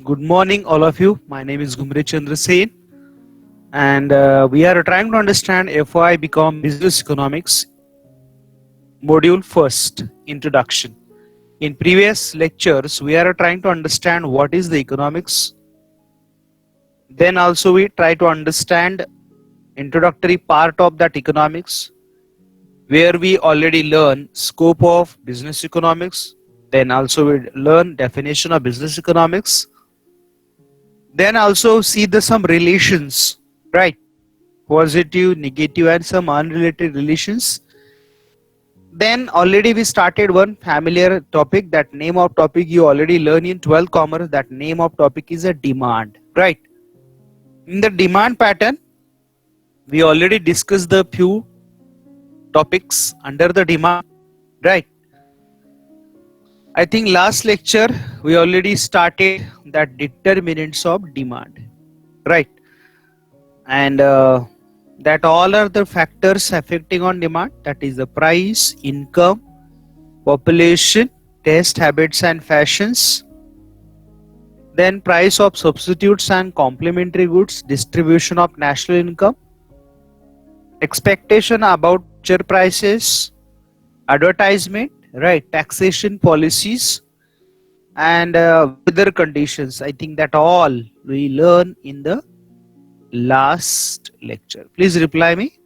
Good morning, all of you. My name is Gumre Chandra Sen, and we are trying to understand FY Become Business Economics Module First Introduction. In previous lectures, we are trying to understand what is the economics. Then also we try to understand introductory part of that economics, where we already learn scope of business economics. Then also we learn definition of business economics. Then also see the some relations, right? Positive, negative, and some unrelated relations. Then already we started one familiar topic. That name of topic you already learn in 12th commerce. That name of topic is a demand, right? In the demand pattern, we already discussed the few topics under the demand, right? I think last lecture we already started that determinants of demand, right? And that all are the factors affecting on demand, that is the price, income, population, taste habits and fashions, then price of substitutes and complementary goods, distribution of national income, expectation about future prices, advertisement, right, taxation policies, and weather conditions. I think that all we learn in the last lecture. Please reply me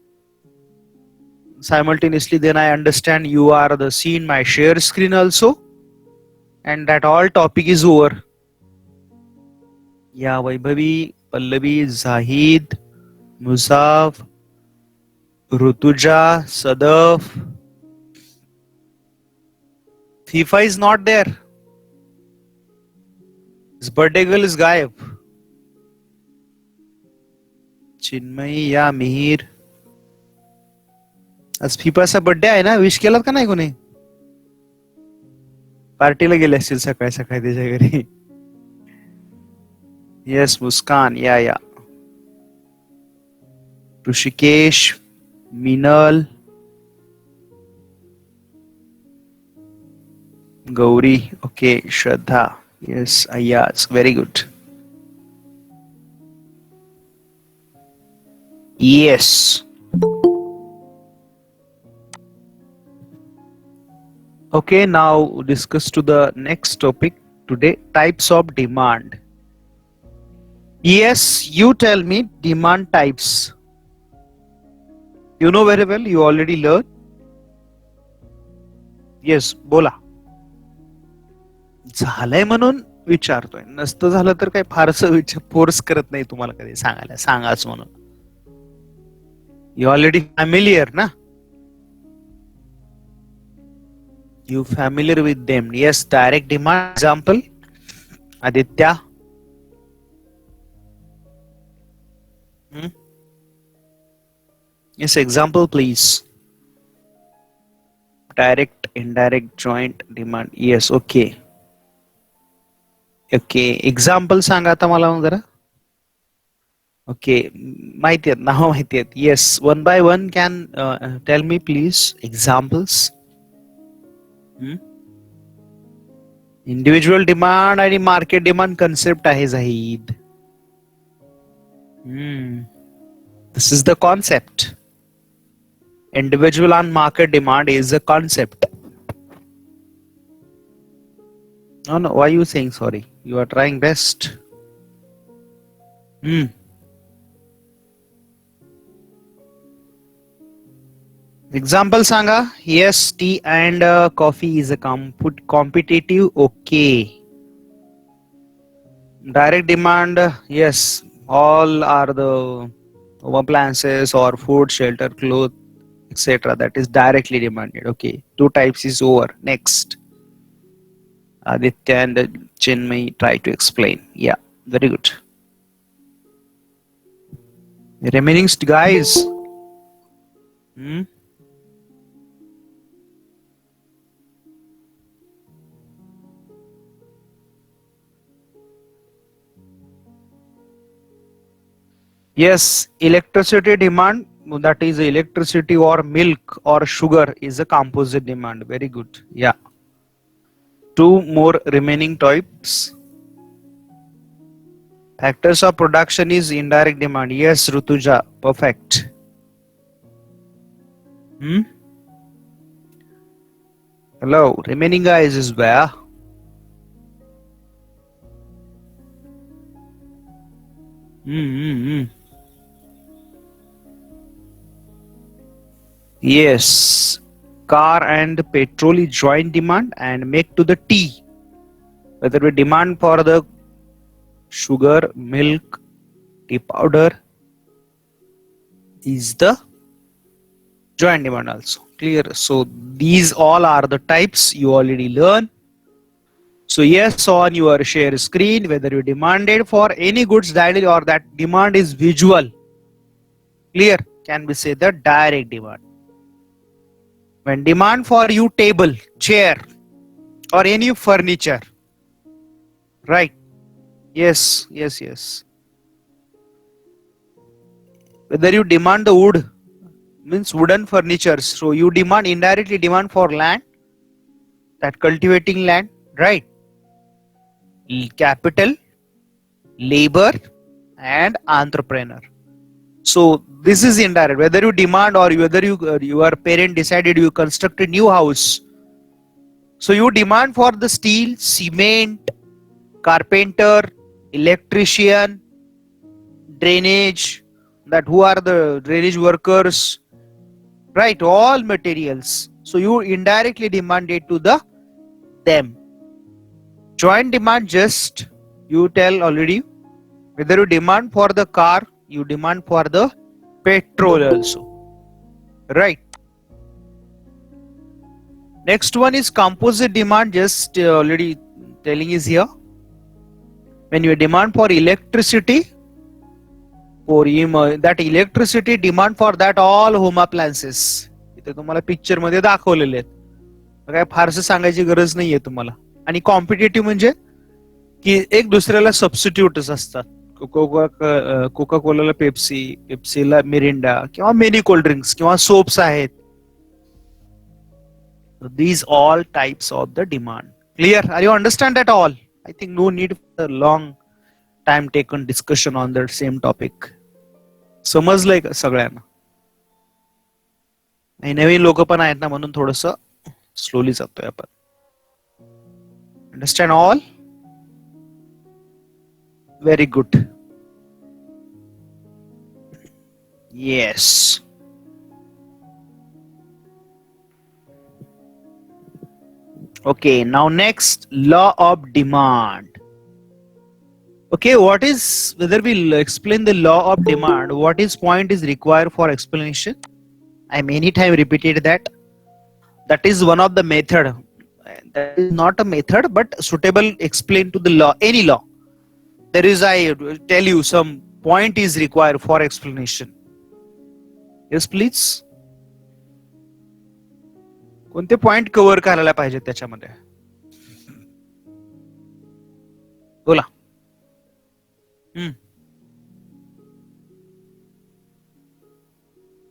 simultaneously, then I understand you are the seeing my share screen also, and that all topic is over. Yeah, Vaibhavi, Pallavi, Zahid, Musaf, Rutuja, Sadaf. FIFA is not there. His birthday girl is Gaib. Chinmay, या मिहीर. आज फिफाचा birthday आहे ना, wish केलात का नाही कोणी? पार्टीला गेले असतील सकाळी सकाळी त्याच्या घरी. येस मुस्कान, या ऋषिकेश, मिनल, Gauri, okay, Shraddha, yes, Ayaz, very good. Yes. Okay, now discuss to the next topic today, types of demand. Yes, you tell me demand types. You know very well, you already learned. Yes, बोला. झालंय म्हणून विचारतोय, नसतं झालं तर काही फारसं force करत नाही तुम्हाला कधी सांगायला, सांगाच म्हणून. यू ऑलरेडी फॅमिलियर ना, you familiar with them. Yes, direct demand example, Aditya. Yes, example please. Direct, indirect, joint demand. Yes, okay. Example सांगा आता मला मग जरा. Okay, माहिती आहेत, नाव माहिती आहेत. Yes, one by one can tell me please examples. Individual demand आणि market demand concept आहे जाहीद. This is the concept. Individual and market demand is a concept. No, why are you saying sorry? You are trying best. Example Sanga. Yes, tea and coffee is a competitive. Okay. Direct demand. Yes, all are the home appliances or food, shelter, clothes, etc. That is directly demanded. Okay, two types is over. Next, Aditya and Chinmay try to explain. Yeah, very good. The remaining guys. Yes, electricity demand, that is electricity or milk or sugar is a composite demand. Very good. Yeah. Two more remaining types. Factors of production is indirect demand. Yes, Rutuja, perfect. Hello, remaining guys is where? Yes, car and petrol is joint demand and make to the tea. Whether we demand for the sugar, milk, tea powder is the joint demand also. Clear? So these all are the types you already learn. So yes, on your share screen, whether you demanded for any goods directly or that demand is visual. Clear? Can we say the direct demand? When demand for you table, chair or any furniture, right? Yes. Whether you demand the wood, means wooden furniture, so you demand indirectly demand for land, that cultivating land, right? Capital, labor and entrepreneur. So this is indirect. Whether you demand or whether your parent decided you construct a new house, so you demand for the steel, cement, carpenter, electrician, drainage, that who are the drainage workers, right? All materials. So you indirectly demand it to the them. Joint demand, just you tell already, whether you demand for the car, you demand for the petrol also, right? Next one is composite demand, just already telling is here. When you demand for electricity, for that electricity demand for that all home appliances, इथे तुम्हाला picture मध्ये दाखवलेले आहेत, काय फारसं सांगायची गरज नाहीये तुम्हाला. आणि कॉम्पिटिटिव्ह म्हणजे की एक दुसऱ्याला सबस्टिट्यूटच असतात. कोका कोलाला पेप्सी, पेप्सीला मिरिंडा किंवा मेनी कोल्ड ड्रिंक्स किंवा सोप्स आहेत. These all types of the demand. Clear? Are you understand that all? I think no need for a long time taken discussion on that same topic. समजलंय का सगळ्यांना? नवीन लोक पण आहेत ना, म्हणून थोडस स्लोली जातोय आपण. Understand all? Very good. Yes. Okay, now next, law of demand. Okay, what is, whether we explain the law of demand, what is point is required for explanation? I many time repeated that. That is one of the method. That is not a method, but suitable explain to the law, any law. There is, I tell you, some point is required for explanation. Yes, please. कोणते point cover करायला पाहिजे त्याच्यामध्ये? बोला.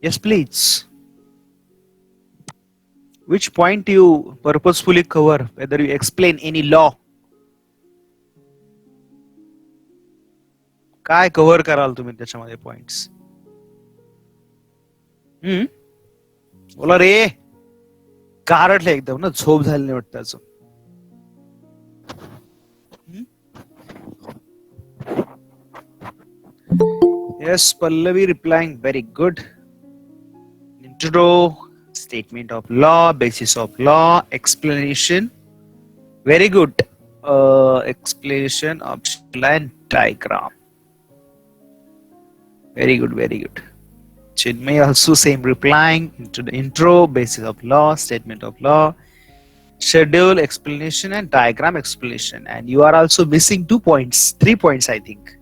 Yes, please. Which point you purposefully cover, whether you explain any law? काय cover कराल तुम्ही त्याच्यामध्ये points? बोला रे, कारटले एकदम ना, झोप झाली नाही वाटतं अजून. Yes, Pallavi replying, very good. Intro, statement of law, basis of law, explanation, very good. Explanation of line diagram, very good, very good. Chinmay also same replying into the intro, basis of law, statement of law, schedule explanation and diagram explanation. And you are also missing 2 points, 3 points I think.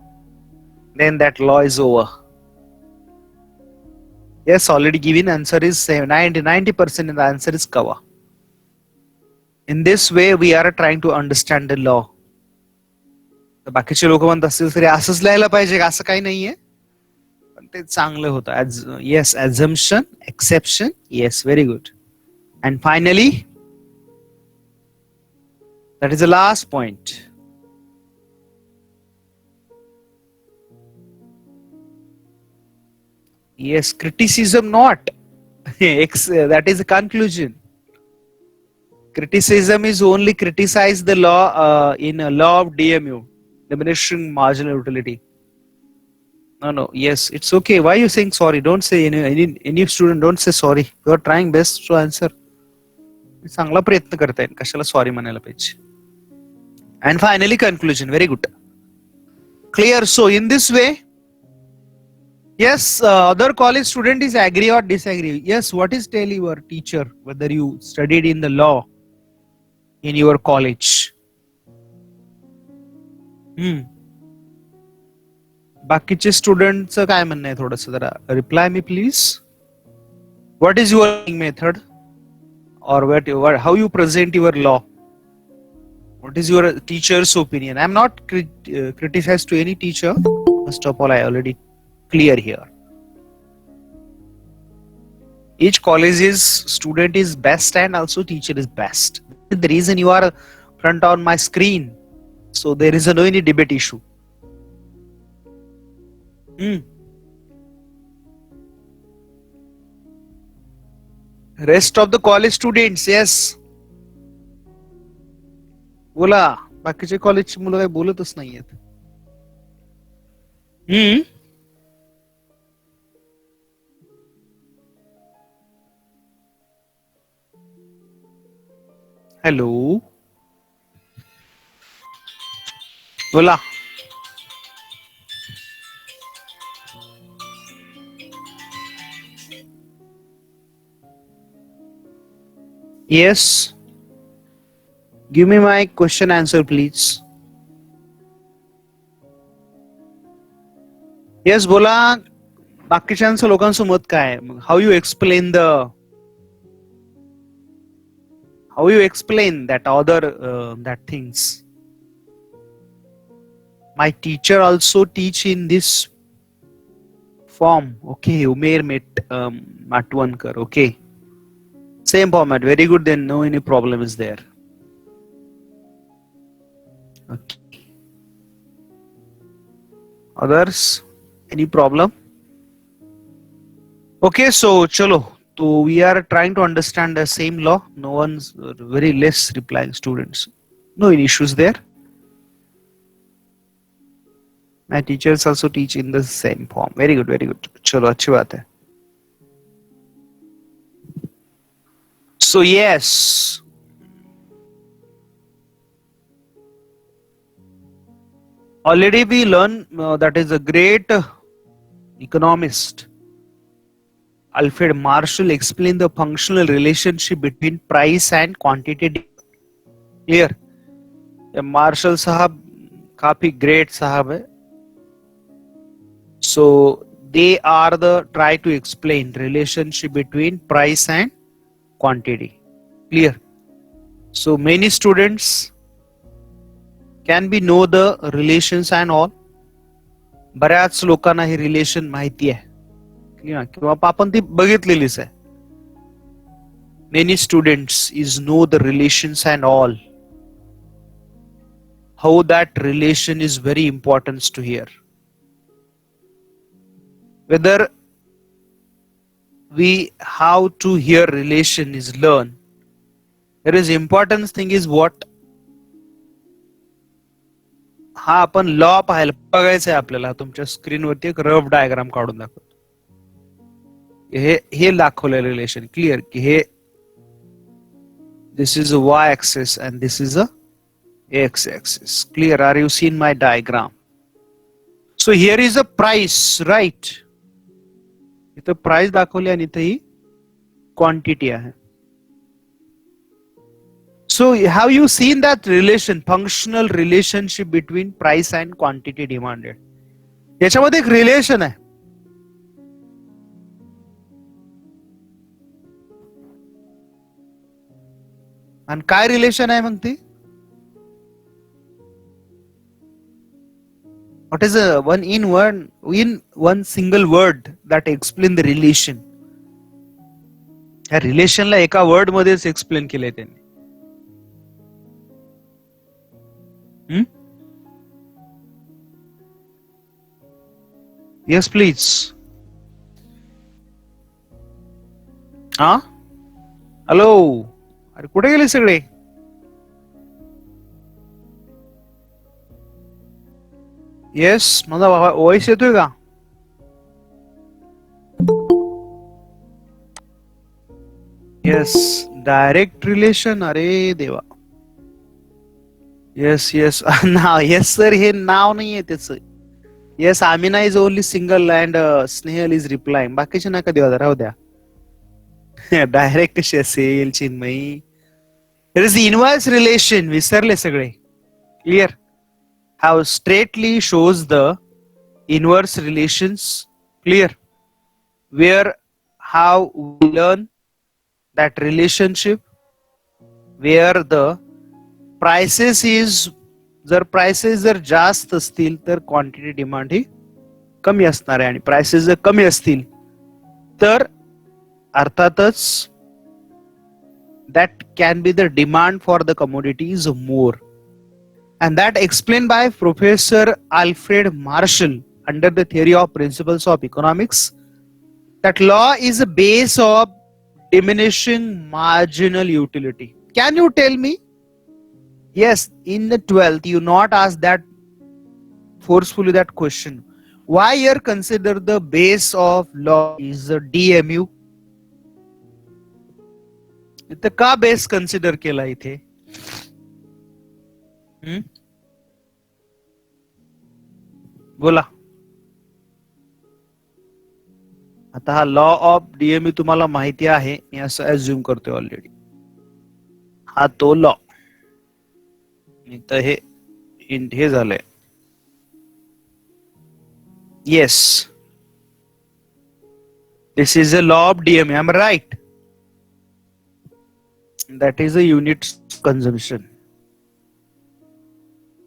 Then that law is over. Yes, already given answer is 90% and the answer is cover. In this way we are trying to understand the law. तर बाकीचे लोक म्हणत असतील तरी असंच लिहायला पाहिजे, असं काही नाहीये, पण ते चांगलं होतं. Yes, assumption, exception, yes, very good. And finally, that is the last point. Yes, criticism not. That is a conclusion. Criticism is only criticize the law in a law of DMU, diminishing marginal utility. No, no. Yes, it's okay. Why are you saying sorry? Don't say any student. Don't say sorry. You are trying best to answer. चांगला प्रयत्न करताय कशाला sorry म्हणायला पाहिजे. And finally conclusion. Very good. Clear. So in this way, yes, other college student is agree or disagree. Yes, what is tell your teacher whether you studied in the law in your college? बाकीचे स्टुडंटचं काय म्हणणं आहे थोडंसं जरा reply me please. What is your method or how you present your law? What is your teacher's opinion? I'm not criticized to any teacher. First of all, I already clear here. Each college's student is best and also teacher is best. The reason you are front on my screen, so there is no any debate issue. Rest of the college students, yes. बोला बाकीचे कॉलेजची मुलं काही बोलतच नाहीयेत. Hello बोला. Yes. Give me my question answer, please. Yes, बोला. बाकीच्यांचं लोकांचं मत काय? How you explain that other that things? My teacher also teach in this form. Okay, Umair Matwankar. Okay. Same format. Very good. Then no any problem is there. Okay. Others? Any problem? Okay, so chalo. So we are trying to understand the same law. No one's very less replying students. No issues there. My teachers also teach in the same form. Very good, very good. Chalo, अच्छी बात है. So yes. Already we learn that is a great economist Alfred Marshall explained the functional relationship between price and quantity. Clear? Marshall साहब काफी great साहब है. So they are the try to explain relationship between price and quantity. Clear? So many students can be know the relations and all. बऱ्याच लोकांना ही relation माहिती आहे किंवा आपण ती बघितलेलीच आहे. Many students is know the relations and all. How that relation is very important to hear. Whether we how to hear relation is learn. There is important thing is what. हा आपण law पाहायला बघायचं आहे आपल्याला. तुमच्या स्क्रीनवरती एक rough diagram काढून दाखवतो. हे दाखवलेलं रिलेशन क्लिअर की हे this is a y-axis and this is a x-axis. Clear? Are you seeing my diagram? So here is a price, right? इथं प्राइस दाखवली आणि इथं ही क्वांटिटी आहे. So have you seen that relation, functional relationship between price and quantity demanded? याच्यामध्ये एक relation आहे. आणि काय रिलेशन आहे मग ती? What is one single word that explain the relation? या रिलेशनला एका वर्ड मध्येच एक्सप्लेन केलंय त्यांनी. Yes, please. हा हॅलो, अरे कुठे गेले सगळे? येस, माझा वॉइस येतोय का? येस, डायरेक्ट रिलेशन, अरे देवा. येस येस नाव, येस सर, हे नाव नाहीये त्याच. Yes, Amina is only single and Snehal is replying. बाकीचे नका देवा, राहू द्या. डायरेक्ट कशी असेल Chinmayi? It is inverse relation. विसरले सगळे? Clear? How straightly shows the inverse relations. Clear? Where how we learn that relationship, where the prices is, जर prices जर जास्त असतील तर क्वांटिटी डिमांड ही कमी असणार आहे, आणि प्राइसेस जर कमी असतील तर अर्थातच that can be the demand for the commodities more. And that explained by Professor Alfred Marshall under the theory of principles of economics, that law is a base of diminishing marginal utility. Can you tell me? Yes, in the 12th you not ask that forcefully that question. Why here consider the base of law is the DMU? इथं का base consider केला इथे? बोला. आता हा law of DMU तुम्हाला माहिती आहे, मी असं अज्युम करतोय ऑलरेडी. हा तो लॉ. इथं हे झालंय. Yes, this is a law of DMU. I am right? That is a unit consumption.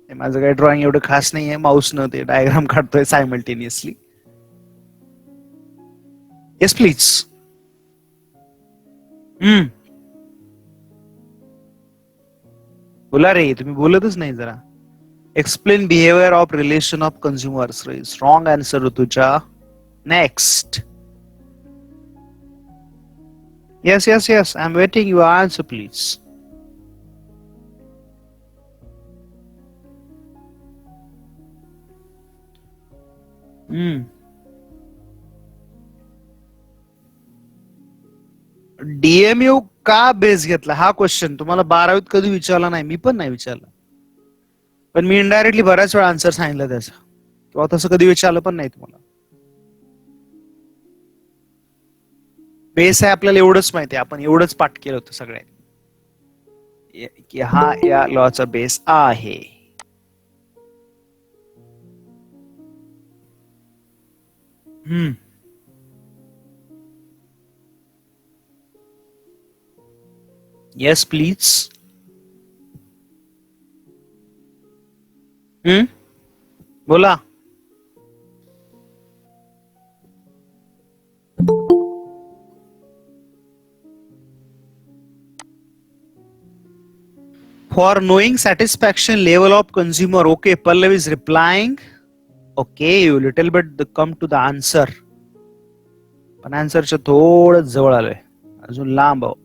माझं काही ड्रॉइंग एवढं खास नाहीये, माऊस न ते डायग्राम काढतोय सायमल्टेनियसली. Yes please. बोला रे, तुम्ही बोलतच नाही जरा. Explain behaviour of relation of consumers. Strong answer Rutuja. Next. Yes, yes, yes. I'm waiting your answer, please. DMU का बेस घेतला हा क्वेश्चन तुम्हाला 12वीत कधी विचारला नाही, मी पण नाही विचारला. पण मी इनडायरेक्टली बऱ्याच वेळा आन्सर सांगितलं त्याचा, किंवा तसं कधी विचारलं पण नाही तुम्हाला. बेस आहे आपल्याला एवढंच माहिती आहे, आपण एवढंच पाठ केलं होतं सगळ्यांनी की हा या लॉचा बेस आहे. Yes please. बोला. For knowing satisfaction level of consumer. Okay, Pallav is replying. Okay, you little bit come to the answer. पण आन्सरच्या थोडं जवळ आलोय, अजून लांब आहोत.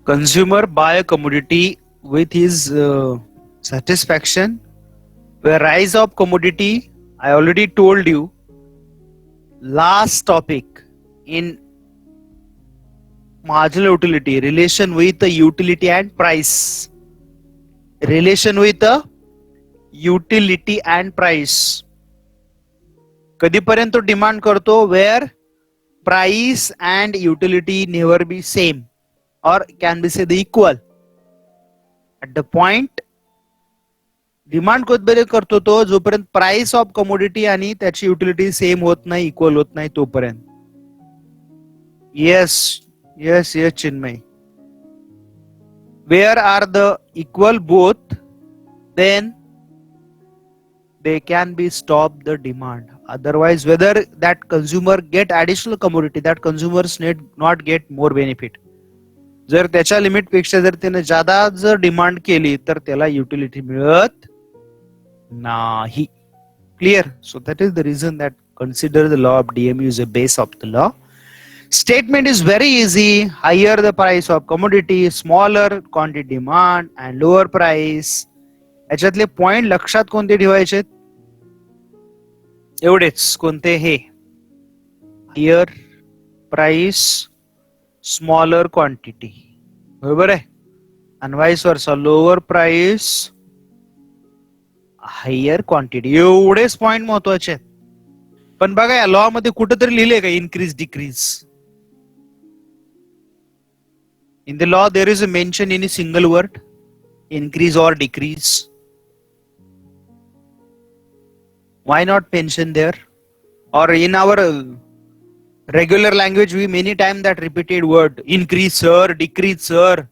Consumer buy a commodity with his satisfaction. Where rise of commodity, I already told you last topic in marginal utility, relation with the utility and price. Relation with the utility and price. कधीपर्यंत demand करतो? Where price and utility never be same or can be say the equal. At the point demand कधीपर्यंत करतो तो, जोपर्यंत price of commodity आणि त्याची utility same होत नाही, इक्वल होत नाही तोपर्यंत. Yes yes yes Chinmay. where are the equal both, then they can be stop the demand. Otherwise, whether that consumer get additional commodity, that consumers need not get more benefit. जर त्याच्या limit पेक्षा जर त्याने ज्यादा जर demand केली तर त्याला युटिलिटी मिळत नाही. Clear? So that is the reason that consider the law of DMU is a base of the law. Statement is very easy. Higher the price of commodity, smaller quantity demand and lower price. याच्यातले point लक्षात कोणते ठेवायचे? एवढेच. कोणते? हे higher price smaller quantity, बरोबर आहे. आणि vice versa lower price higher quantity. एवढेच पॉइंट महत्वाचे आहेत. पण बघा या लॉ मध्ये कुठेतरी लिहिले का increase decrease? In the law there is a mention in a single word, increase or decrease. Why not mention there? Or in our regular language we many time that repeated word increase sir, decrease sir.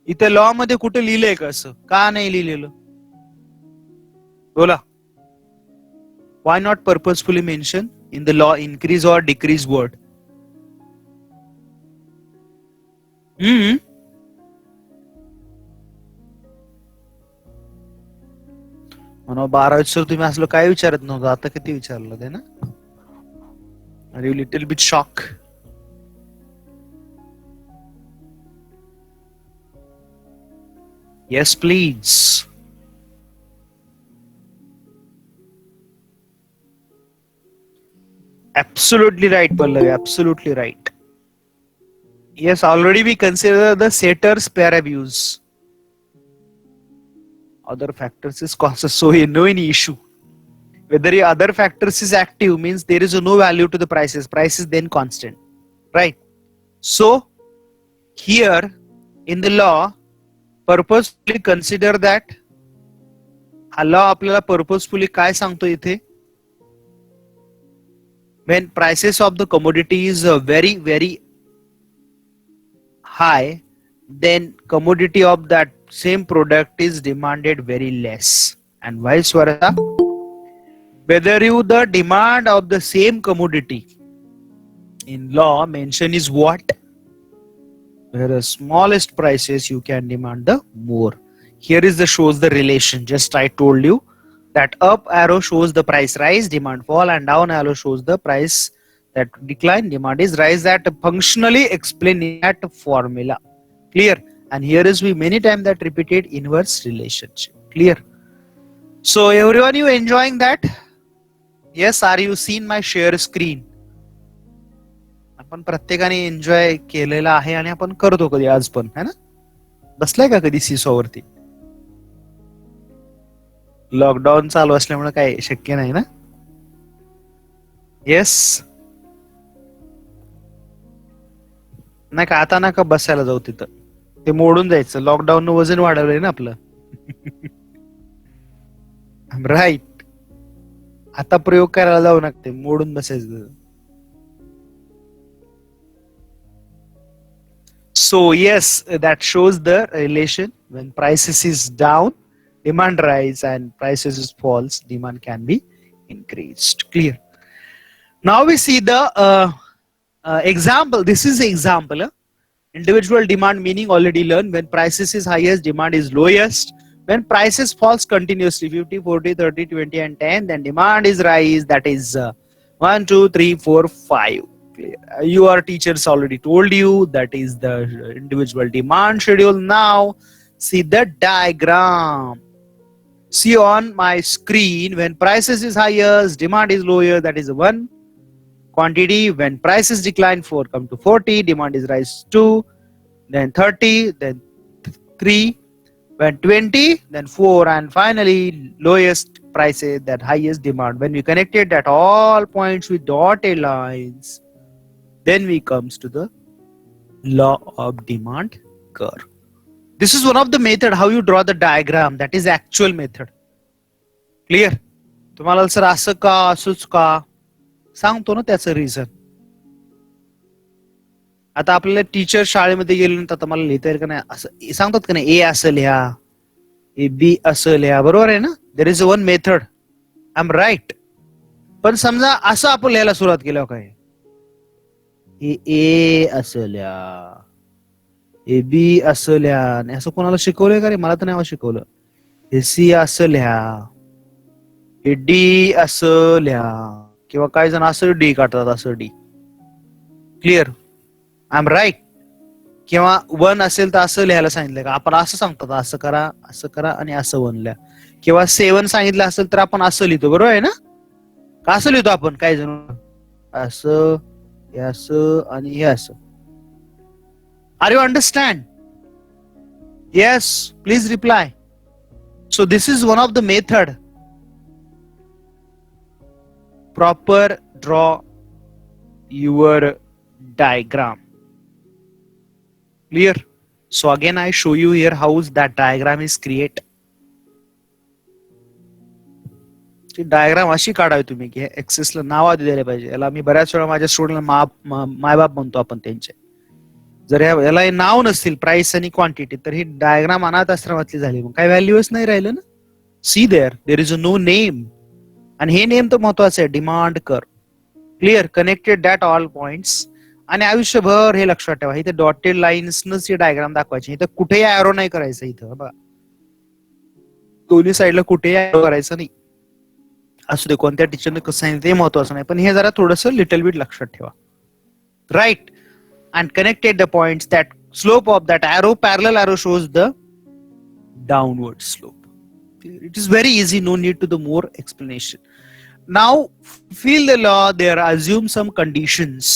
इथे law मध्ये कुठे लिहिलंय का असं? का नाही लिहिलेलं? बोला. Why not purposefully mention in the law increase or decrease word? म्हणून 12 सर तुम्ही असलं काय विचारत नव्हतं, आता किती विचारलं ते ना? Are you little bit shock? Yes, please. Absolutely right, Pallavi. Absolutely right. Yes, already we consider the setter's pair abuse. Other factors is constant, so you know any issue. Whether the other factors is active means there is no value to the prices. Price is then constant, right? So here in the law, purposefully consider that. हा law आपल्याला purposefully काय सांगतो इथे? When prices of the commodity is very very high, then commodity of that same product is demanded very less, and vice versa. Whether you the demand of the same commodity in law mention is what? Where the smallest prices you can demand the more. Here is the shows the relation. Just I told you that up arrow shows the price rise, demand fall, and down arrow shows the price that decline, demand is rise. That functionally explain that formula. Clear? And here is we many times that repeated inverse relationship. Clear? So everyone, you enjoying that? Yes, are you seen my share screen? आपण प्रत्येकाने enjoy केलेला आहे आणि आपण करतो कधी आज पण, है ना? बसलाय का कधी सीसॉवरती? लॉकडाऊन चालू असल्यामुळे काय शक्य नाही ना? येस. नाही का आता नका बसायला जाऊ तिथं, ते मोडून जायचं. लॉकडाऊन वजन वाढवलंय ना आपलं. राईट. आता प्रयोग करायला जाऊ नका, ते मोडून बसायचं. So yes, that shows the relation. When prices is down, demand rise, and prices is falls, demand can be increased. Clear? Now we see the example. This is the example. Individual demand meaning already learned. When prices is highest, demand is lowest. When prices falls continuously 50, 40, 30, 20 and 10, then demand is rise. That is 1, 2, 3, 4, 5. Your teachers already told you that is the individual demand schedule. Now see the diagram. See on my screen, when prices is highest, demand is lower, that is 1 quantity. When prices decline, 4 come to 40, demand is rise 2, then 30, then 3, when 20, then 4, and finally lowest prices, that highest demand. When we connected at all points with dotted lines, then we comes to the law of demand curve. This is one of the method how you draw the diagram. That is actual method. Clear? तुम्हाला sir असं का असंच का सांगतो ना त्याचं reason. आता आपल्याला टीचर शाळेमध्ये गेल्यानंतर आता मला लिहिता येईल का नाही असं सांगतात का नाही, ए असं लिहा, ए बी असं लिहा, बरोबर आहे ना? There is one method, I am right. पण समजा असं आपण लिहायला सुरुवात केल्यावर काय, ए असं लिहा, ए बी असं लिहा, आणि असं कोणाला शिकवलंय का रे? मला तर नाही शिकवलं. हे सी असं लिहा, हे डी असं लिहा, किंवा काही जण असं डी काढतात, असं D. Clear? I am right. किंवा वन असेल तर असं लिहायला सांगितलंय का? आपण असं सांगतो, असं करा आणि असं वन लिहा. किंवा 7 सांगितलं असेल तर आपण असं लिहितो, बरोबर आहे ना? का असं लिहितो आपण? काही जण असं, हे असं आणि हे असं. Are you understand? Yes, please reply. So this is one of the method. Proper draw your diagram. Clear? So again I show you here how that diagram is create. Diagram अशी काढावी तुम्ही की एक्सेसला नाव आधी द्यायला पाहिजे. याला मी बऱ्याच वेळा माझ्या स्टुडंटला मायबाप म्हणतो आपण त्यांचे. जर याला नाव नसतील, प्राइस आणि क्वांटिटी, तर ही डायग्राम अनाथ आश्रमातली झाली, मग काही व्हॅल्यूच नाही राहिलं ना. सी देर इज नो नेम, आणि हे नेम तर महत्वाचं आहे, डिमांड कर. Clear? Connected that all points. आणि आयुष्यभर हे लक्षात ठेवा, इथे डॉटेड लाईन्सनच ही डायग्राम दाखवायची, इथं कुठेही एरो नाही करायचं. इथं बघा, दोन्ही साईडला कुठेही एरो करायचं नाही. असू दे, कोणत्या टीचरने कसं सांगितलं ते महत्वाचं नाही, पण हे जरा थोडंसं लिटल बिट लक्षात ठेवा. Right? And connected the points that slope of that arrow, parallel arrow shows the downward slope. It is very easy, no need to the more explanation. Now feel the law there, assume some conditions.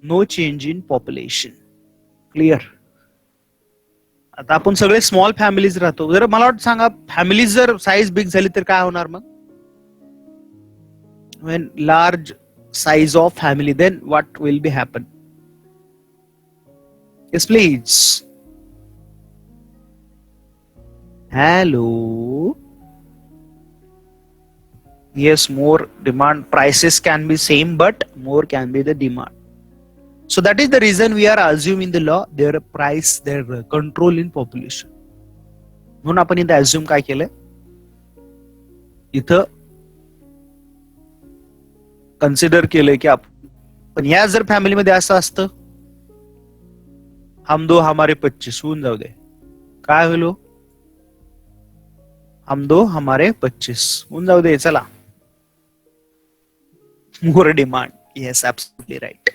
No change in population. Clear? आता आपण सगळे small families राहतो. जर मला वाटतं सांगा, families जर size big झाली तर काय होणार मग? When large size of family, then what will be happen? Yes, please. Hello. Yes, more demand. Prices can be same, but more can be the demand. So that is the reason we are assuming the law, their price, their control in population. म्हणून आपण इथं assume काय केलंय? इथं consider केलंय की पण या जर फॅमिलीमध्ये असं असतं, हम दो हमारे 25 होऊन जाऊ दे, काय होईल? हम दो हमारे 25 होऊन जाऊ दे, चला. More demand. Yes, absolutely right.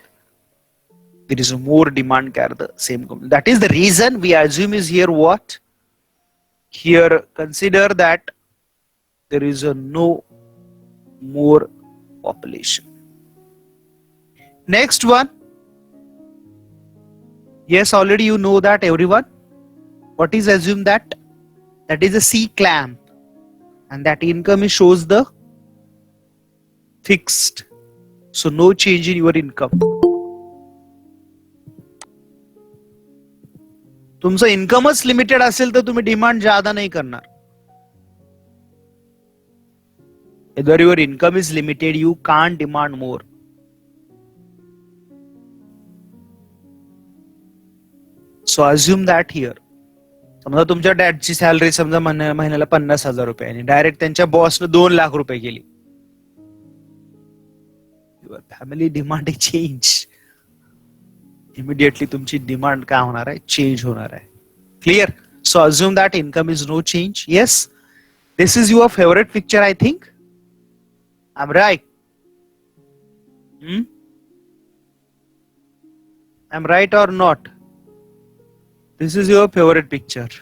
There is more demand car the same company. That is the reason we assume is here what? Here consider that there is no more population. Next one. Yes, already you know that, everyone. What is assume that? That is a C clamp, and that income shows the fixed. So no change in your income. तुमचं इन्कमच limited असेल तर तुम्ही demand ज्यादा नाही करणार. Whether your income is limited, you can't demand more. So assume that here. समजा तुमच्या डॅडची salary समजा महिन्याला 50,000 रुपये आणि डायरेक्ट त्यांच्या बॉसने 2 लाख रुपये केली. Your family demand change. Immediately तुमची डिमांड काय होणार आहे? चेंज होणार आहे. Clear? So assume that income is no change. Yes, this is your favourite picture, I think. I'm right. I'm right or not? This is your favorite picture.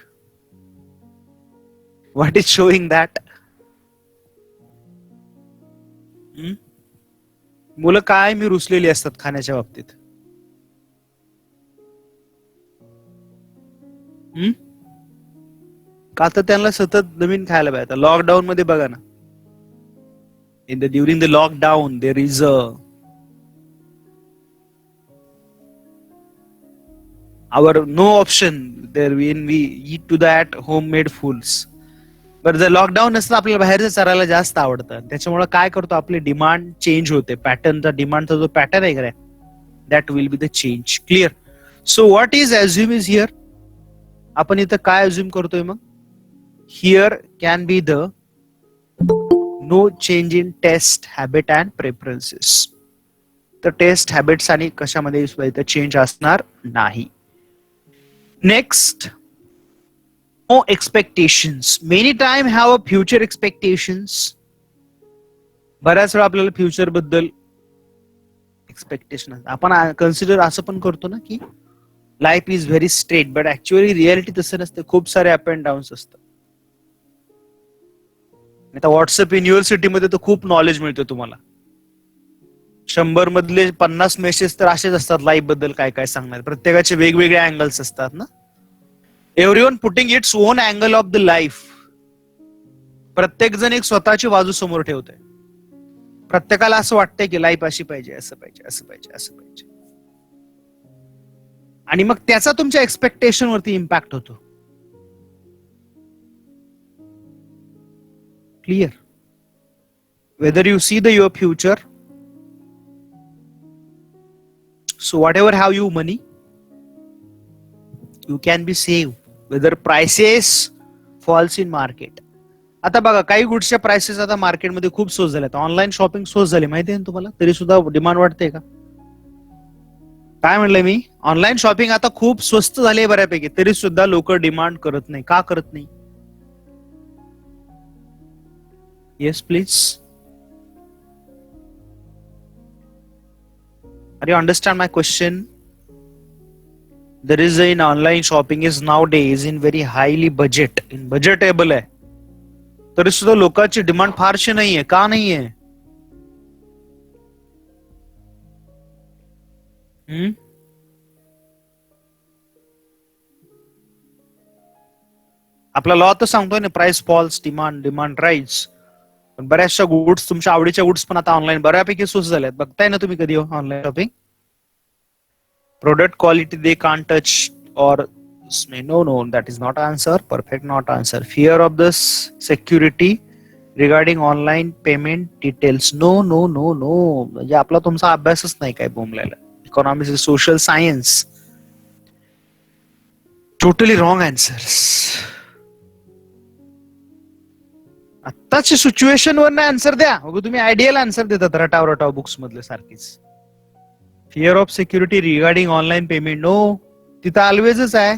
What is showing that? मुलं काय मी रुसलेली असतात खाण्याच्या बाबतीत. का तर त्यांना सतत नवीन खायला पाहिजे. लॉकडाऊन मध्ये बघा ना, during the lockdown there is our no option there when we eat to that homemade foods. but जर लॉकडाऊन नसतं आपल्याला बाहेरचं चरायला जास्त आवडतं. त्याच्यामुळे काय करतो, आपली डिमांड चेंज होते. पॅटर्नचा, डिमांडचा जो पॅटर्न आहे का, that will be the change. Clear? So what is assume is here? आपण इथं काय assume करतोय मग? Here can be the no change in test habit and preferences. तर टेस्ट हॅबिट्स आणि कशामध्ये सुद्धा इथं चेंज असणार नाही. Next, no expectations. Many time have a future expectations. बऱ्याच वेळा आपल्याला फ्युचर बद्दल एक्सपेक्टेशन आपण कन्सिडर असं पण करतो ना की life is very straight, but actually reality तसं नसतं. खूप सारे अप अँड डाऊन्स असतात. आता व्हॉट्सअप युनिव्हर्सिटीमध्ये तर खूप नॉलेज मिळतं तुम्हाला. 100 मधले 50 मेसेज तर असेच असतात लाईफ बद्दल काय काय सांगणार. प्रत्येकाचे वेगवेगळे अँगल्स असतात ना. Everyone putting its own angle of the life. प्रत्येक जण एक स्वतःची बाजू समोर ठेवत आहे. प्रत्येकाला असं वाटतंय की लाईफ अशी पाहिजे, असं पाहिजे, असं पाहिजे, असं पाहिजे. आणि मग त्याचा तुमच्या एक्सपेक्टेशन वरती इम्पॅक्ट होतो. Clear? Whether you see the your future, so whatever have you money, you can be saved whether prices falls in market. आता बघा काही गुड्सच्या प्राइसेस आता मार्केटमध्ये खूप स्वस्त झाल्यात. ऑनलाईन शॉपिंग स्वस्त झाली माहिती आहे ना तुम्हाला, तरी सुद्धा डिमांड वाढते का? काय म्हणलंय मी? ऑनलाईन शॉपिंग आता खूप स्वस्त झाली बऱ्यापैकी, तरी सुद्धा लोक डिमांड करत नाही. का करत नाही? Yes please. Are you understand my question? There is in online shopping is nowadays in very highly budgetable आहे. तरी सुद्धा लोकांची डिमांड फारशी नाहीये. का नाहीये? आपला लॉ तर सांगतोय ना, प्राइस फॉल्स, डिमांड राईज. पण बऱ्याचशा गुड्स, तुमच्या आवडीच्या गुड्स पण आता ऑनलाईन बऱ्यापैकी स्वस्त झाल्यात. बघताय ना तुम्ही कधी online shopping? Product quality they can't touch और no, that is not answer. Perfect, not answer. Fear of the security regarding online payment details. No. म्हणजे आपला तुमचा अभ्यासच नाही काय बोंबलेला. Economics is social science. Totally wrong answers. आत्ताची situation वर नाही answer द्या. तुम्ही आयडियल आन्सर देतात रटाव बुक्स मधले सारखीच. Fear of security regarding online payment. No, तिथं ऑलवेजच आहे.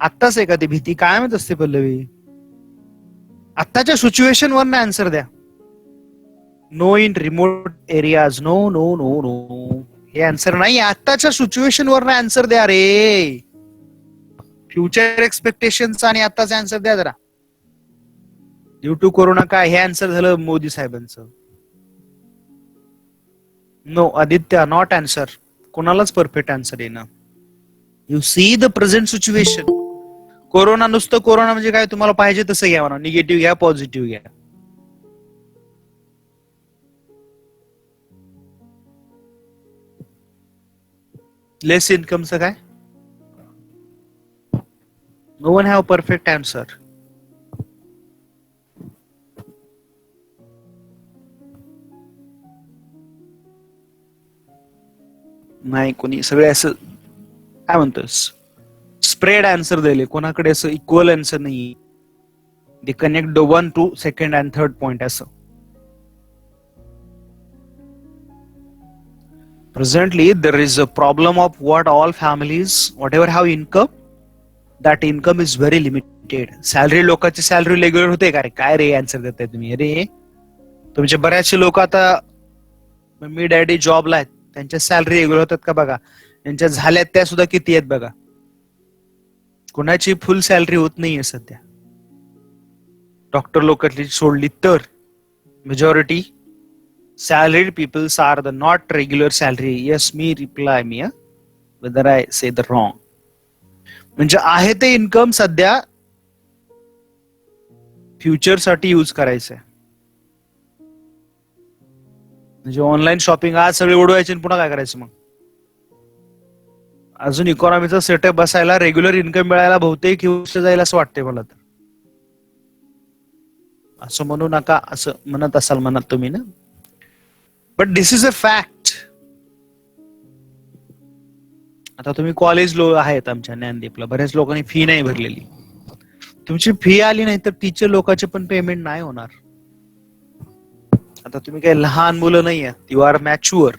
आत्ताच आहे का ती भीती? कायमच असते पल्लवी. आत्ताच्या सिच्युएशन वर नाही आन्सर द्या. No in remote areas. No, हे आन्सर नाही. आत्ताच्या सिच्युएशन वर नाही आन्सर द्या रे. फ्युचर एक्सपेक्टेशनच आणि आत्ताचा आन्सर द्या जरा. ड्यू टू कोरोना काय, हे आन्सर झालं मोदी साहेबांचं. No Aditya, not answer. कोणालाच परफेक्ट आन्सर येणं. You see the present situation. Corona नुसतं कोरोना म्हणजे काय, तुम्हाला पाहिजे तसं घ्या म्हणा. निगेटिव्ह घ्या, पॉझिटिव्ह घ्या. लेस इन्कमचं काय? No one have perfect answer. नाही कोणी, सगळे असं काय म्हणतोस, स्प्रेड आन्सर दिले. कोणाकडे असं इक्वल आन्सर नाही. They connect the 1 to 2nd and 3rd point असं. Presently there is a problem of what all families whatever have income, that income is very limited. Salary, लोकांची सॅलरी रेग्युलर होते का रे? काय रे आन्सर देताय तुम्ही? अरे तुमचे बऱ्याचशे लोक आता मी डॅडी जॉबला आहेत, त्यांच्या सॅलरी रेग्युलर होतात का बघा. त्यांच्या झाल्यात त्या सुद्धा किती आहेत बघा. कोणाची फुल सॅलरी होत नाहीये सध्या. डॉक्टर लोकांची सोडली तर majority salaried peoples are the not regular salary. Yes, me reply me whether I say the wrong. म्हणजे आहे ते इन्कम सध्या फ्युचर साठी यूज करायचंय. म्हणजे ऑनलाईन शॉपिंग आज सगळे उडवायचे पुन्हा काय करायचं मग? अजून इकॉनॉमीचा सेटअप बसायला, रेग्युलर इन्कम मिळायला बहुतेक वर्ष जाईल असं वाटतंय मला तर. असं म्हणू नका, असं म्हणत असाल मनात तुम्ही ना. But this is a fact. आता तुम्ही कॉलेज लो आहेत आमच्या ज्ञानदीपला, बऱ्याच लोकांनी फी नाही भरलेली. तुमची फी आली नाही तर टीचर लोकांचे पण पेमेंट नाही होणार. आता तुम्ही काही लहान मुलं नाही आहात, यू आर मॅच्युअर.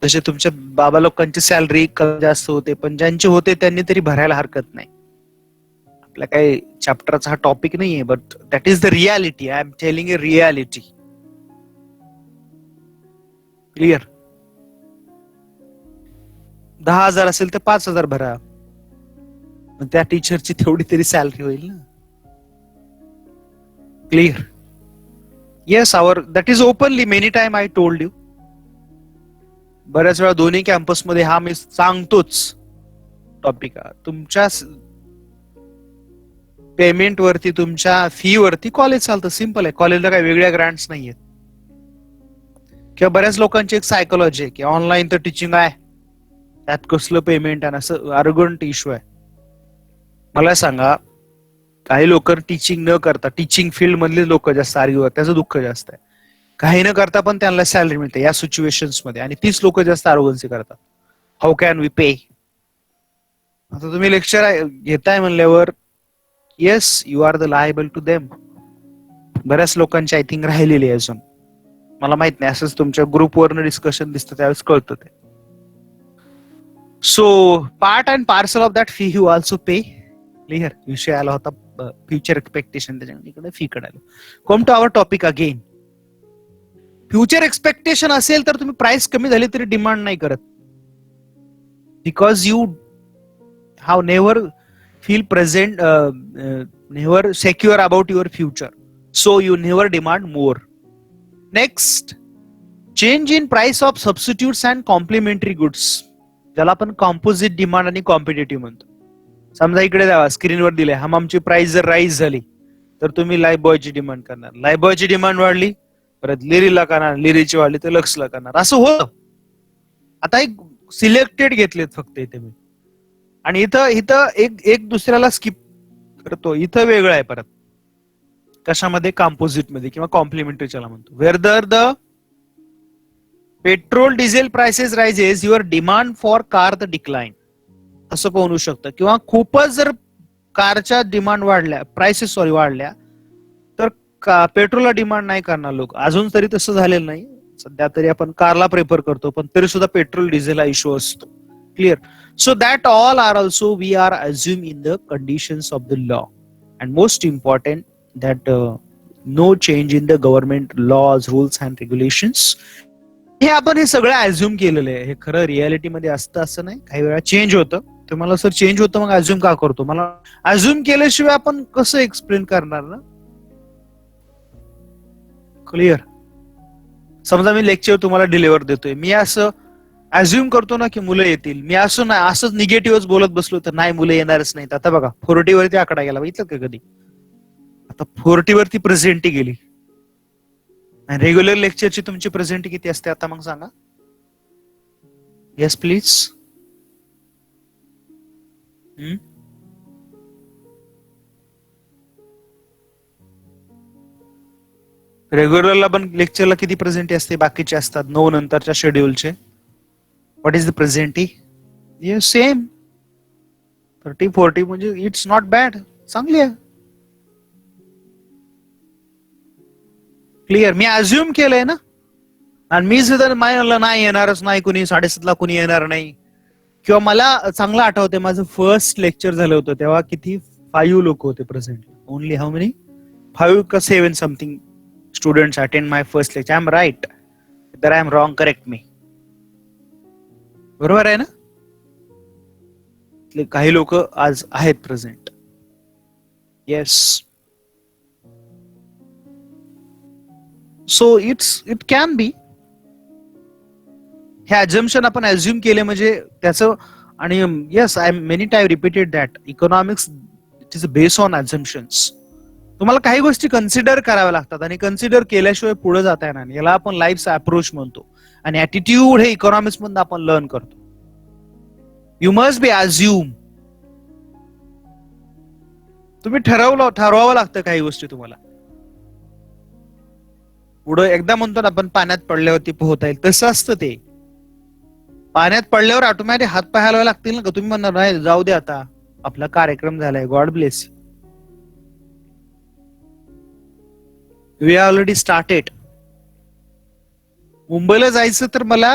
जसे तुमच्या बाबा लोकांची सॅलरी जास्त होते, पण ज्यांचे होते त्यांनी तरी भरायला हरकत नाही. आपला काही चॅप्टरचा हा टॉपिक नाहीये, but that is the reality. I am telling a reality. Clear? 10,000 असेल तर 5,000 भरा, त्या टीचरची तेवढी तरी सॅलरी होईल ना. Clear? Yes, that is openly many time I told you. बऱ्याच वेळा दोन्ही कॅम्पसमध्ये हा मी सांगतोच टॉपिक. तुमच्या पेमेंट वरती, तुमच्या फी वरती कॉलेज चालतं. सिंपल आहे. कॉलेजला काही वेगळ्या ग्रांट्स नाहीयेत. किंवा बऱ्याच लोकांची एक सायकोलॉजी आहे की ऑनलाईन तर टीचिंग आहे, त्यात कसलं पेमेंट आहे, असं आर्गुमेंट इश्यू आहे. मला सांगा, काही लोक टीचिंग न करता, टीचिंग फील्ड मधले लोक जास्त आर्ग्यू, त्याचं दुःख जास्त आहे. काही न करता पण त्यांना सॅलरी मिळते या सिच्युएशन्स मध्ये, आणि तीच लोक जास्त आरोगन्सी करतात. हाऊ कॅन वी पे? आता तुम्ही लेक्चर घेताय म्हणल्यावर yes, you are the liable to them. बऱ्याच लोकांची आय थिंक राहिलेली आहे अजून, मला माहित नाही. असंच तुमच्या ग्रुपवरनं डिस्कशन दिसतं त्यावेळेस कळतं ते. So part and parcel of that fee you also pay. Clear? विषय आला होता फ्युचर एक्सपेक्टेशन, त्याच्यामध्ये इकडे फी कडायला. Come to our topic again. Future expectation असेल तर तुम्ही प्राइस कमी झाली तरी डिमांड नाही करत, because you have never feel present, never secure about your future, so you never demand more. Next, change in price of substitutes and complementary goods, ज्याला आपण कॉम्पोजिट डिमांड आणि कॉम्पिटेटिव्ह म्हणतो. समजा इकडे द्यावा, स्क्रीनवर दिले, हमामची प्राइस जर राईज झाली तर तुम्ही लाईफ बॉयची डिमांड करणार, लाईफ बॉयची डिमांड वाढली परत लिरीला करणार, लिरीची वाढली तर लक्सला करणार, असं होतं. आता एक सिलेक्टेड घेतलेत फक्त इथे मी, आणि इथं इथं एक दुसऱ्याला स्किप करतो. इथं वेगळं आहे परत. कशामध्ये? कॉम्पोजिट मध्ये किंवा कॉम्प्लिमेंटरी ज्याला म्हणतो. Whether the petrol diesel prices rises, your demand for car the decline, असं पण होऊ शकतं. किंवा खूपच जर कारच्या डिमांड वाढल्या, प्राइसेस वाढल्या, तर पेट्रोलला डिमांड नाही करणार लोक. अजून तरी तसं झालेलं नाही, सध्या तरी आपण कारला प्रेफर करतो, पण तरी सुद्धा पेट्रोल डिझेल हा इश्यू असतो. Clear? So that all are also we are assume in the conditions of the law. And most important that no change in the government laws, rules and regulations. हे आपण हे सगळं assume केलेलं आहे. हे खरं रियालिटीमध्ये असतं असं नाही. काही वेळा चेंज होतं. तुम्हाला सर चेंज होतं मग अज्युम का करतो? मला अज्युम केल्याशिवाय आपण कसं एक्सप्लेन करणार ना? क्लिअर? समजा मी लेक्चर तुम्हाला डिलिव्हर देतोय, मी असं अज्युम करतो ना की मुलं येतील, मी असं नाही असंच निगेटिव्हच बोलत बसलो तर नाही, मुलं येणारच नाहीत. आता बघा 40 वरती आकडा गेला, बघितलं का कधी? आता 40 वरती प्रेझेंटी गेली. रेग्युलर लेक्चरची तुमची प्रेझेंटी किती असते आता मग सांगा? Yes please. रेग्युलरला पण लेक्चरला किती प्रेझेंटी असते? बाकीचे असतात 9 नंतरच्या शेड्यूलचे. What is the presenty? Yes same 30-40, म्हणजे इट्स नॉट बॅड, चांगली आहे. क्लिअर? मी अज्युम केलंय ना, आणि मी सुद्धा म्हणलं नाही येणारच नाही कुणी, 7:30ला कुणी येणार नाही. किंवा मला चांगलं आठवते माझं फर्स्ट लेक्चर झालं होतं तेव्हा किती 5 लोक होते प्रेझेंट. Only how many? 5 का 7 something students attend my first lecture. I am right? दर I am wrong, correct me. बरोबर आहे ना? काही लोक आज आहेत present. Yes. So it can be. हे अजम्पशन आपण अज्युम केले म्हणजे त्याचं, आणि yes I many time repeated that economics it is based on assumptions. तुम्हाला काही गोष्टी कन्सिडर कराव्या लागतात, आणि कन्सिडर केल्याशिवाय पुढे जाता येणार नाही. याला आपण लाईफचा अप्रोच म्हणतो, आणि ऍटिट्यूड हे इकॉनॉमिक्स मधून आपण लर्न करतो. You must B assume. तुम्ही ठरवावं लागतं काही गोष्टी तुम्हाला. पुढं एकदा म्हणतो ना आपण पाण्यात पडल्यावरती पोहता येईल, तसं असतं ते. पाण्यात पडल्यावर ऑटोमॅटिक हात पाय हलवायला लागतील ना का? तुम्ही म्हणणार नाही जाऊ दे आता, आपला कार्यक्रम झालाय, God bless. We are already started. मुंबईला जायचं तर मला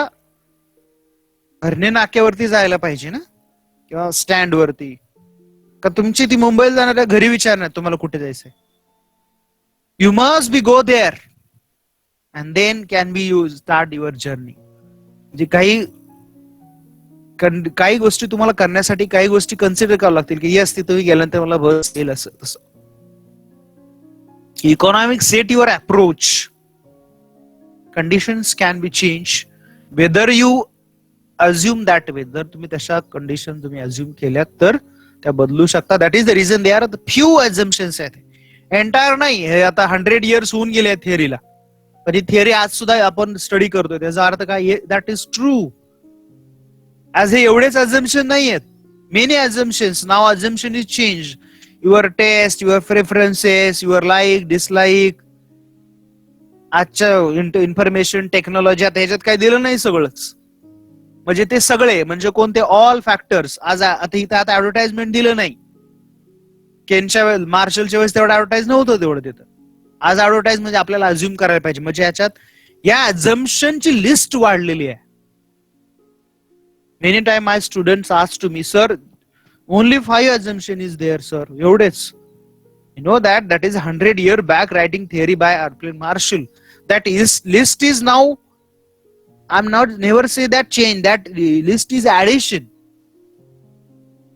हरणे नाक्यावरती जायला पाहिजे ना, किंवा स्टँड वरती. का तुमची ती मुंबईला जाणाऱ्या घरी विचारणार तुम्हाला कुठे जायचंय? You must be go there and then can be you start your journey. म्हणजे काही गोष्टी तुम्हाला करण्यासाठी काही गोष्टी कन्सिडर कराव्या लागतील की येस तिथे तुम्ही गेल्यानंतर मला बस येईल असं तसं. Economic set your approach. Conditions can be change whether you assume that way. जर तुम्ही तशा कंडिशन तुम्ही अज्युम केल्यात तर त्या बदलू शकतात. That is the reason they are few assumptions आहेत. एंटायर नाही, हे आता 100 इयर्स होऊन गेले थिअरीला, पण ही थिअरी आज सुद्धा आपण स्टडी करतोय. त्याचा अर्थ काय? That is true. आज हे एवढेच अझम्पशन नाही आहेत, many assumptions. Now assumption is change. Your taste, your preferences, your like dislike. आजच्या इन्फॉर्मेशन टेक्नॉलॉजी आता ह्याच्यात काय दिलं नाही सगळंच. म्हणजे ते सगळे म्हणजे कोणते ऑल फॅक्टर्स. आज आता इथं आता ऍडव्हर्टाइजमेंट दिलं नाही. केनच्या वेळेस, मार्शलच्या वेळेस तेवढं ऍडव्हर्टाइज नव्हतं तेवढं तिथं. आज ऍडव्हर्टाइज म्हणजे आपल्याला अज्युम करायला पाहिजे. म्हणजे याच्यात या अझम्पशनची लिस्ट वाढलेली आहे. Many time my students ask to me, sir only 5 assumption is there sir. एवढेच. You know that is 100 year back writing theory by Arthur Marshall. That is list is now, I'm not never say that change, that list is addition.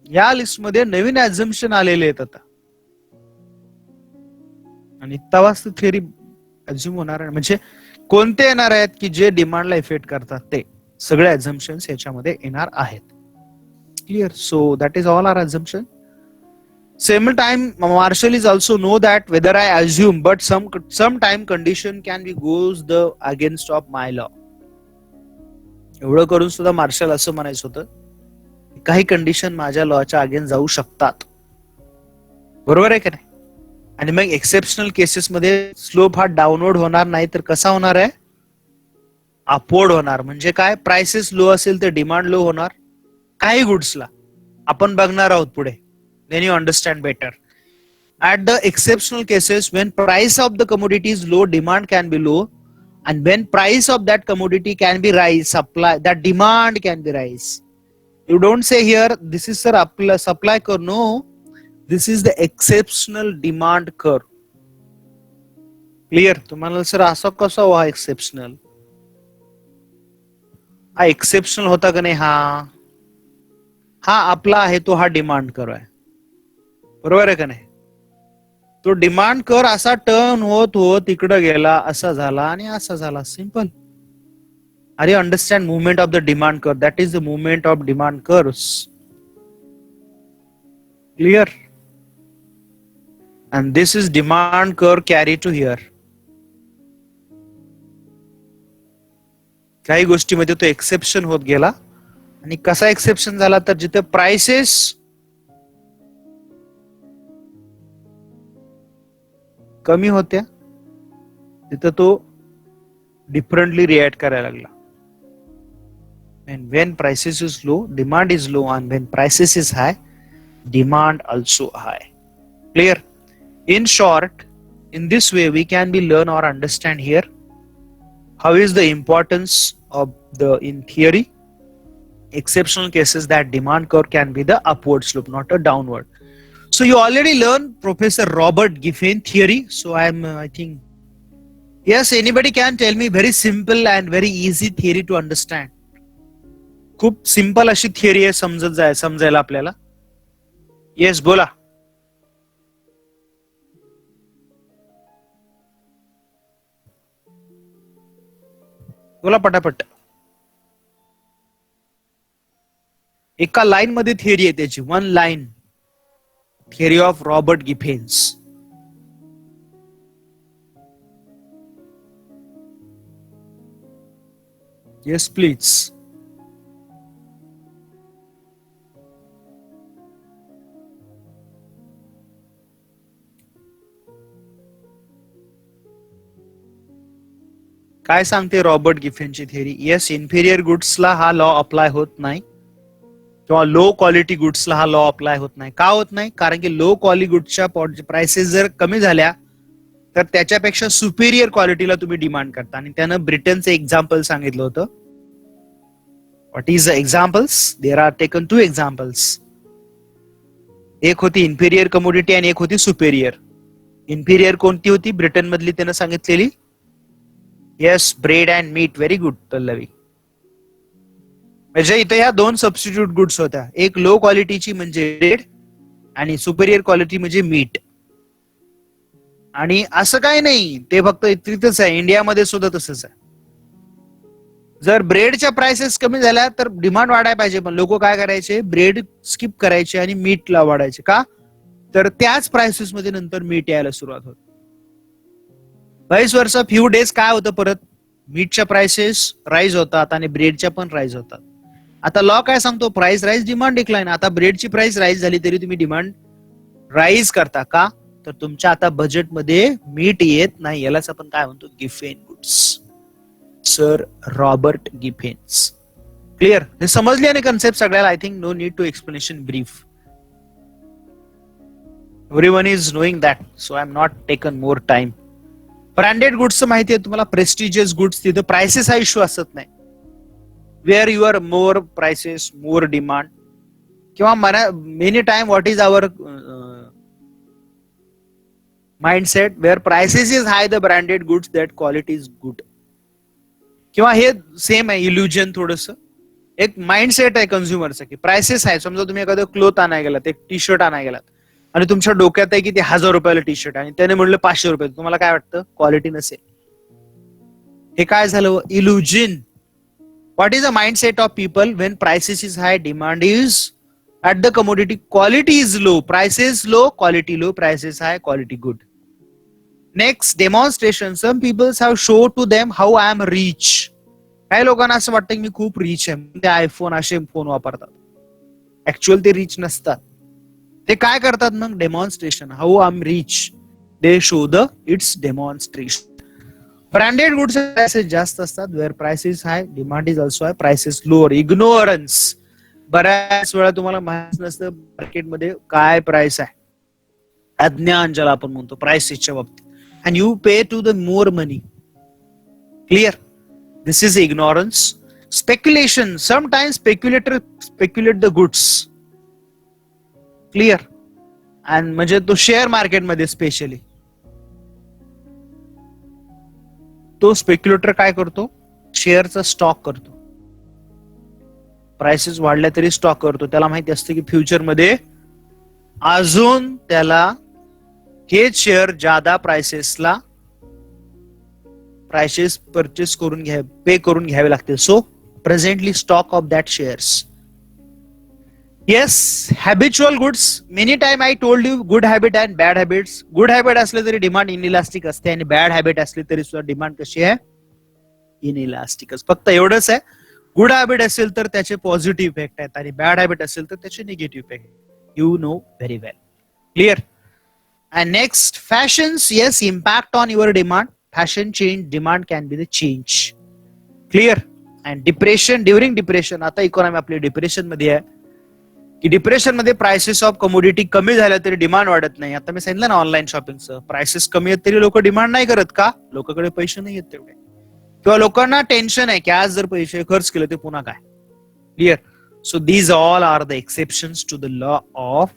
या list मध्ये नवीन assumption आलेले आहेत आता, आणि तेव्हाच theory assume होणार आहे. म्हणजे कोणते येणार आहेत की जे डिमांडला इफेक्ट करतात, ते सगळे अझम्पशन्स याच्यामध्ये येणार आहेत. Clear? So that is all are assumption. Same time, Marshall is also know that whether I assume, but sometime condition can be goes the against of my law. एवढं करून सुद्धा मार्शल असं म्हणायचं होतं, काही कंडिशन माझ्या लॉच्या अगेन्स्ट जाऊ शकतात. बरोबर आहे का नाही? आणि मग एक्सेप्शनल केसेस मध्ये स्लोप हा डाऊनवर्ड होणार नाही, तर कसा होणार आहे? अपवर्ड होणार. म्हणजे काय? प्राइसेस लो असेल तर डिमांड लो होणार काही गुड्सला. आपण बघणार आहोत पुढे. Then you understand better. At the exceptional cases, when price of the commodity is low, demand can be low, and when price of that commodity can be rise, supply, that demand can be rise. You don't say here this is sir supply curve. No, this is the exceptional demand curve. Clear? तुम्हाला sir असं कसं व्हा exceptional? हा exceptional होता का नाही? हा आपला आहे तो, हा डिमांड कर्व आहे. बरोबर आहे का नाही? तो डिमांड कर असा टर्न होत होत इकडे गेला, असा झाला आणि असा झाला. Simple. Are you understand movement of the demand curve? That is the movement of demand curves. Clear? And this is demand curve carry to here. काही गोष्टीमध्ये तो एक्सेप्शन होत गेला. आणि कसा एक्सेप्शन झाला? तर जिथे प्राइसेस कमी होत्या तिथं तो डिफरंटली रिएक्ट करायला लागला. And when prices is low, demand is low, and when prices is high, demand also high. Clear? In short, in this way we can be learn or understand here how is the importance of the, in theory, exceptional cases that demand curve can be the upward slope, not a downward. So you already learned Professor Robert Giffen theory. So I think, yes, anybody can tell me very simple and very easy theory to understand. खूप simple अशी theory आहे, समजायला आपल्याला. Yes, बोला. बोला पटापट. एका line मध्ये थिअरी आहे त्याची, one line. Theory of Robert Giffen's. Yes please. काय सांगते रॉबर्ट गिफेनची थिअरी? येस, इन्फेरियर गुड्सला हा लॉ अप्लाय होत नाही, किंवा लो क्वालिटी गुड्सला हा लॉ अप्लाय होत नाही. का होत नाही? कारण की लो क्वालिटी गुड्सच्या प्राइसेस जर कमी झाल्या तर त्याच्यापेक्षा सुपेरियर क्वालिटीला तुम्ही डिमांड करता. आणि त्यानं ब्रिटनचं एक्झाम्पल सांगितलं होतं. What is the examples? There are taken 2 examples. एक होती इन्फेरियर कमोडिटी आणि एक होती सुपेरियर. इन्फेरियर कोणती होती ब्रिटन मधली त्यानं सांगितलेली? Yes, bread and meat. Very good Pallavi. म्हणजे इथे ह्या 2 सबस्टिट्यूट गुड्स होत्या. एक लो क्वालिटीची म्हणजे ब्रेड आणि सुपेरियर क्वालिटी म्हणजे मीट. आणि असं काही नाही, ते फक्त इथेच आहे, इंडियामध्ये सुद्धा तसंच आहे. जर ब्रेडच्या प्राइसेस कमी झाल्या तर डिमांड वाढायला पाहिजे, पण लोक काय करायचे? ब्रेड स्किप करायचे आणि मीटला वाढायचे. का? तर त्याच प्राइसेस मध्ये नंतर मीट यायला सुरुवात होत. 22 वर्ष फ्यू डेज काय होतं, परत मीटच्या प्राइसेस राईज होतात आणि ब्रेडच्या पण राईज होतात. आता लॉ काय सांगतो? Price rise, demand decline. आता ब्रेडची प्राइस राईज झाली तरी तुम्ही डिमांड राईज करता. का? तर तुमच्या आता बजेटमध्ये मीट येत नाही. यालाच आपण काय म्हणतो? Giffen goods. Sir Robert Giffen's. Clear? हे समजली आणि कन्सेप्ट सगळ्याला? I think no need to explanation brief. Everyone is knowing that, so I am not taken more time. Branded goods माहिती आहे तुम्हाला, प्रेस्टिजियस गुड्स, तिथे प्राइसेस हा इश्यू असत नाही. Where your more prices, more demand, किंवा many time what is our mindset where prices is high, the branded goods, that quality is good. किंवा हे same आहे इल्युजन. थोडस एक माइंडसेट आहे कन्झ्युमरचं की प्राइसेस आहे. समजा तुम्ही एखादं क्लोथ आणायला गेलात, एक टी शर्ट आणायला गेलात आणि तुमच्या डोक्यात आहे की ते 1000 रुपयाला टी शर्ट आणि त्याने म्हणलं 500 रुपये, तुम्हाला काय वाटतं? क्वालिटी नसेल. हे काय झालं? Illusion. What is a mindset of people when prices is hi, demand is at the commodity, quality is low, prices low, quality low, prices high, quality good. Next, demonstration. Some people have shown to them how I am rich. काही लोकांना असं वाटतं की मी खूप rich आहे, ते iPhone असे phone वापरतात. ऍक्च्युअल ते रिच नसतात. ते काय करतात मग? Demonstration. How I am rich, they show the its demonstration. Branded goods prices जास्त असतात, where prices high, demand is also high, prices lower. Ignorance. बऱ्याच वेळा तुम्हाला माहित नसतं मार्केटमध्ये काय प्राइस आहे. अज्ञान ज्याला आपण म्हणतो प्राइसेसच्या बाबतीत. And you pay to the more money. Clear? This is ignorance. Speculation. Sometimes speculate the goods. Clear? And म्हणजे तो शेअर मार्केटमध्ये स्पेशली तो स्पेक्युलेटर काय करतो? शेअरचा स्टॉक करतो. प्राइसेस वाढल्या तरी स्टॉक करतो. त्याला माहिती असतं की फ्युचरमध्ये अजून त्याला हेच शेअर जादा प्राइसेसला प्राइसेस परचेस करून पे करून घ्यावे लागतील. So presently stock of that shares. Yes, habitual goods. Many time I told you good habit and bad habits. Good habit असले तरी डिमांड इनइलास्टिक असते आणि बॅड हॅबिट असली तरी सुद्धा डिमांड कशी आहे? इनइलास्टिकच. फक्त एवढंच आहे, गुड हॅबिट असेल तर त्याचे पॉझिटिव्ह इफेक्ट आहेत आणि बॅड हॅबिट असेल तर त्याचे negative effect. You know very well. Clear? And next, fashions. Yes, impact on your demand. Fashion change, demand can be the change. Clear? And depression. During depression. आता economy आपली depression मध्ये आहे की depression मध्ये prices of commodity कमी झाल्या तरी demand वाढत नाही. आता मी सांगितलं ना ऑनलाईन शॉपिंगचं, प्राइसेस कमी आहेत तरी लोक डिमांड नाही करत. का? लोकांकडे पैसे नाही आहेत तेवढे, किंवा लोकांना टेन्शन आहे की आज जर पैसे खर्च केले ते पुन्हा काय. Clear? So these all are the exceptions to the law of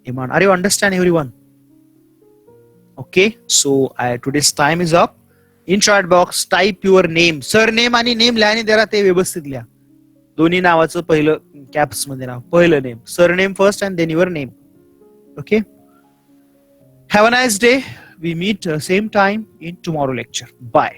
demand. Are you understand everyone? Okay, so today's time is up. In chat box type your name. Surname आणि नेम लिहाने जरा ते व्यवस्थित लिहा. दोन्ही नावाचं पहिलं caps मध्ये नाव, पहिलं name, surname first and then your name. Okay, have a nice day. We meet same time in tomorrow lecture. Bye.